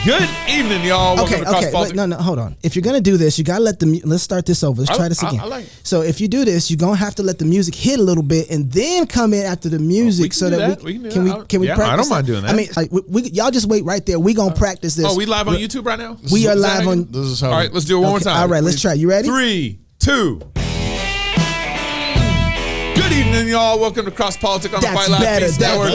Good evening, y'all. Okay. Wait, no, hold on. If you're gonna do this, you gotta let the let's start this over. Let's try this again. I like it. So if you do this, you're gonna have to let the music hit a little bit and then come in after the music so that we can practice. I don't mind doing that. I mean, like, y'all just wait right there. We gonna practice this. Oh, we live on YouTube right now? We are live on. This is how. All right, let's do it one more time. All right, let's try. You ready? 3, 2. Good evening, y'all. Welcome to Cross Politic on the Fight Live Peace Network.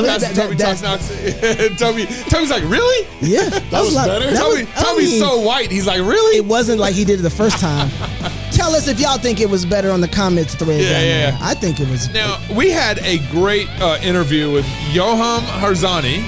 Toby's like, really? Yeah, that was better. Toby's so white. He's like, really? It wasn't like he did it the first time. Tell us if y'all think it was better on the comments thread. Yeah. I think it was. Now, we had a great interview with Yoram Hazony.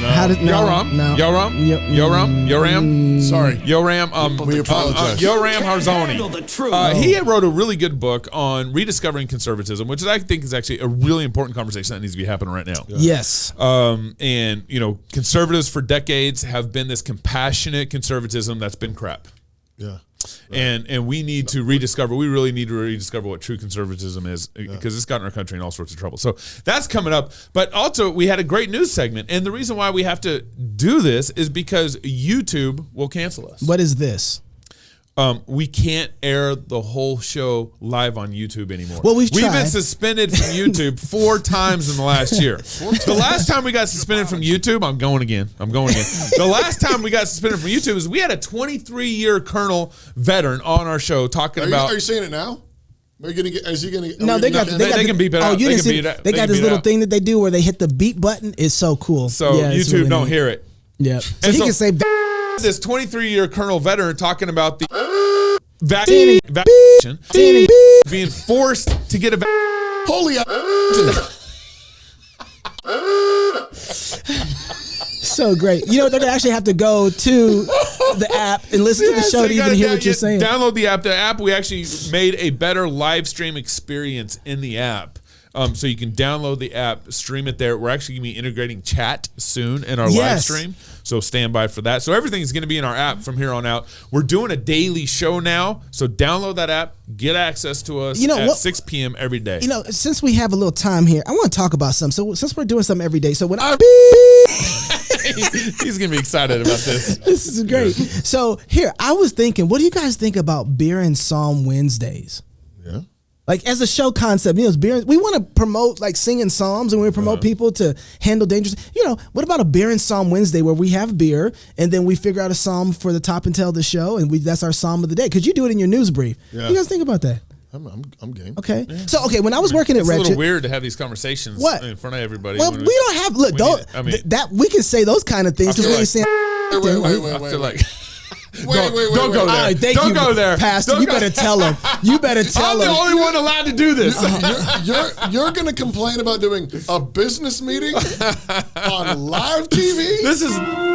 Yoram. Sorry. Yoram. We apologize. Yoram Hazony. He had wrote a really good book on rediscovering conservatism, which I think is actually a really important conversation that needs to be happening right now. Yeah. Yes. And, conservatives for decades have been this compassionate conservatism that's been crap. Yeah. Right. And we need to rediscover. We really need to rediscover what true conservatism is, because it's gotten our country in all sorts of trouble. So that's coming up. But also, we had a great news segment, and the reason why we have to do this is because YouTube will cancel us. What is this? We can't air the whole show live on YouTube anymore. Well, we've been suspended from YouTube 4 times in the last year. The last time we got suspended from YouTube, I'm going again. The last time we got suspended from YouTube is we had a 23-year Colonel veteran on our show talking about. Are you saying it now? Are you gonna get? Is he gonna? No, they can beep it out. You didn't see? They got this little thing that they do where they hit the beep button. It's so cool. So YouTube really don't hear it. Yeah. So he can say. This 23-year Colonel veteran talking about the vaccine being forced to get a vaccine. Holy so great. They're going to actually have to go to the app and listen to the show to even hear what you're saying. Download the app. The app, we actually made a better live stream experience in the app. So you can download the app, stream it there. We're actually going to be integrating chat soon in our live stream. So stand by for that. So everything's going to be in our app from here on out. We're doing a daily show now. So download that app. Get access to us at 6 p.m. every day. Since we have a little time here, I want to talk about something. So since we're doing something every day, so when he's going to be excited about this. This is great. So here, I was thinking, what do you guys think about Beer and Psalm Wednesdays? Yeah. Like, as a show concept, beer, we want to promote like singing psalms, and we promote people to handle dangerous. What about a Beer and Psalm Wednesday where we have beer and then we figure out a psalm for the top and tail of the show, and that's our psalm of the day? Because you do it in your news brief. Yeah. What do you guys think about that? I'm game. Okay. Yeah. So when I was working at Wretched, it's a little weird to have these conversations in front of everybody. Well, we don't have that we can say those kind of things because we ain't saying. I feel like. Wait. Don't go there. All right, don't go there, Pastor. You better tell him. I'm the only one allowed to do this. You're going to complain about doing a business meeting on live TV?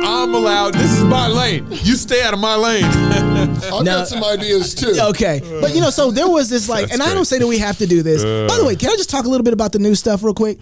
I'm allowed. This is my lane. You stay out of my lane. I've got some ideas too. Okay, but so there was this and I don't say that we have to do this. By the way, can I just talk a little bit about the new stuff real quick?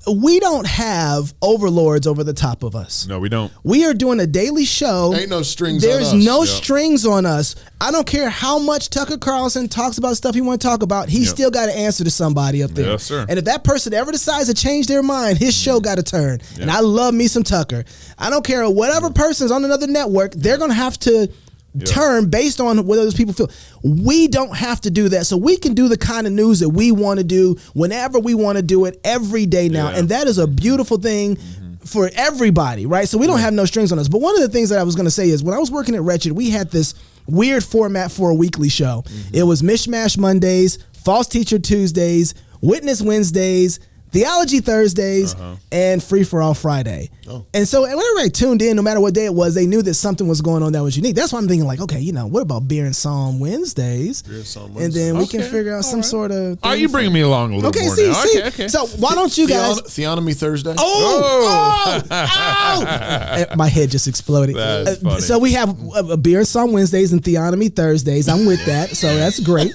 We don't have overlords over the top of us. No, we don't. We are doing a daily show. Ain't no strings on us. There's no strings on us. I don't care how much Tucker Carlson talks about stuff he want to talk about. He still got to answer to somebody up there. Yes, sir. And if that person ever decides to change their mind, his show got to turn. Yep. And I love me some Tucker. I don't care whatever person's on another network. They're going to have to turn based on what those people feel. We don't have to do that. So we can do the kind of news that we want to do whenever we want to do it every day now. And that is a beautiful thing for everybody, right? So we don't have no strings on us. But one of the things that I was going to say is when I was working at Wretched, we had this weird format for a weekly show. It was Mishmash Mondays, False Teacher Tuesdays, Witness Wednesdays, Theology Thursdays, and Free for All Friday. And so whenever I tuned in, no matter what day it was, they knew that something was going on that was unique. That's why I'm thinking what about Beer and Psalm Wednesdays? And then we can figure out some sort of thing. You bringing me along a little more now. Okay. So why don't you guys... Theonomy Thursday? My head just exploded. That's funny. So we have a Beer and Psalm Wednesdays and Theonomy Thursdays. I'm with that. So that's great.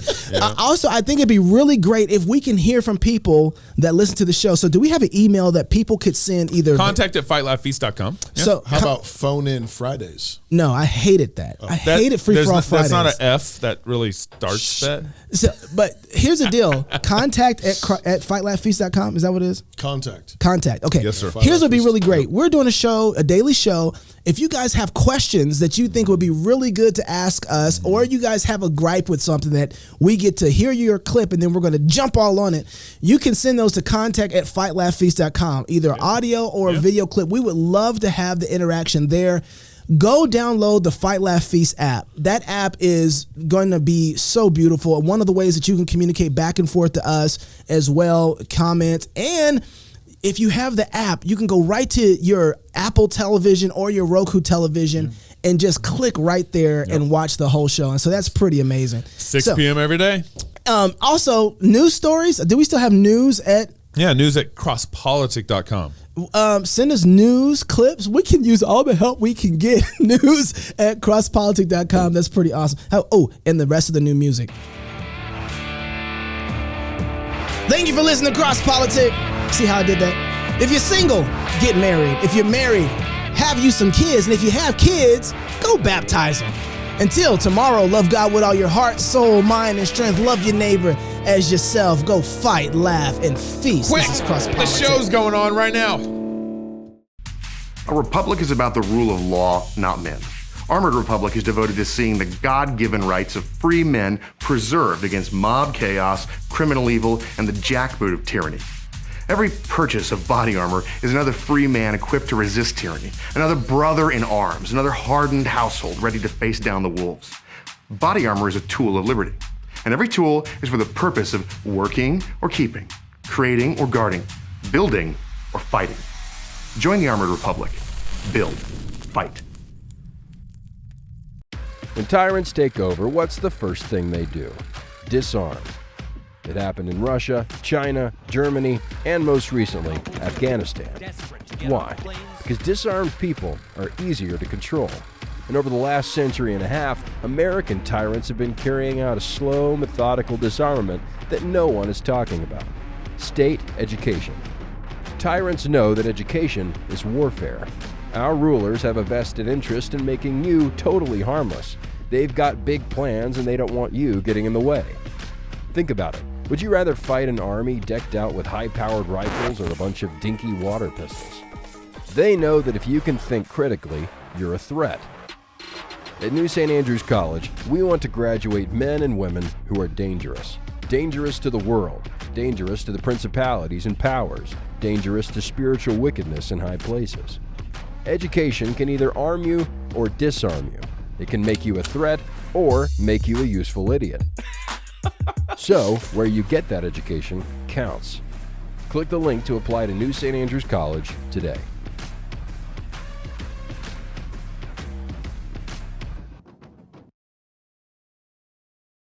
Also, I think it'd be really great if we can hear from people that listen to the the show. So do we have an email that people could send either? Contact@fightlaughfeast.com. Yeah. So How about phone in Fridays? No, I hated that. I hated free for all Fridays. That's not an F that really starts that. So, but here's the deal. Contact at fightlaughfeast.com. Is that what it is? Contact. Okay. Yes, sir. Here's what would be really great. We're doing a daily show. If you guys have questions that you think would be really good to ask us, or you guys have a gripe with something that we get to hear your clip and then we're going to jump all on it, you can send those to contact@fightlaughfeast.com, either audio or a video clip. We would love to have the interaction there. Go download the Fight Laugh Feast app. That app is going to be so beautiful. One of the ways that you can communicate back and forth to us as well, comment, and if you have the app, you can go right to your Apple television or your Roku television and just click right there and watch the whole show. And so that's pretty amazing. 6 p.m. every day. Also, news stories. Do we still have news at? Yeah, news at crosspolitic.com. Send us news clips. We can use all the help we can get. News at crosspolitic.com. That's pretty awesome. And the rest of the new music. Thank you for listening to Cross Politic. See how I did that? If you're single, get married. If you're married, have you some kids. And if you have kids, go baptize them. Until tomorrow, love God with all your heart, soul, mind, and strength. Love your neighbor as yourself. Go fight, laugh, and feast. Quick, This is Cross the Politic. show's going on right now. A republic is about the rule of law, not men. Armored Republic is devoted to seeing the God-given rights of free men preserved against mob chaos, criminal evil, and the jackboot of tyranny. Every purchase of body armor is another free man equipped to resist tyranny, another brother in arms, another hardened household ready to face down the wolves. Body armor is a tool of liberty, and every tool is for the purpose of working or keeping, creating or guarding, building or fighting. Join the Armored Republic. Build. Fight. When tyrants take over, what's the first thing they do? Disarm. It happened in Russia, China, Germany, and most recently, Afghanistan. Why? Because disarmed people are easier to control. And over the last century and a half, American tyrants have been carrying out a slow, methodical disarmament that no one is talking about. State education. Tyrants know that education is warfare. Our rulers have a vested interest in making you totally harmless. They've got big plans and they don't want you getting in the way. Think about it. Would you rather fight an army decked out with high-powered rifles or a bunch of dinky water pistols? They know that if you can think critically, you're a threat. At New St. Andrews College, we want to graduate men and women who are dangerous. Dangerous to the world, dangerous to the principalities and powers, dangerous to spiritual wickedness in high places. Education can either arm you or disarm you. It can make you a threat or make you a useful idiot. So, where you get that education counts. Click the link to apply to New St. Andrews College today.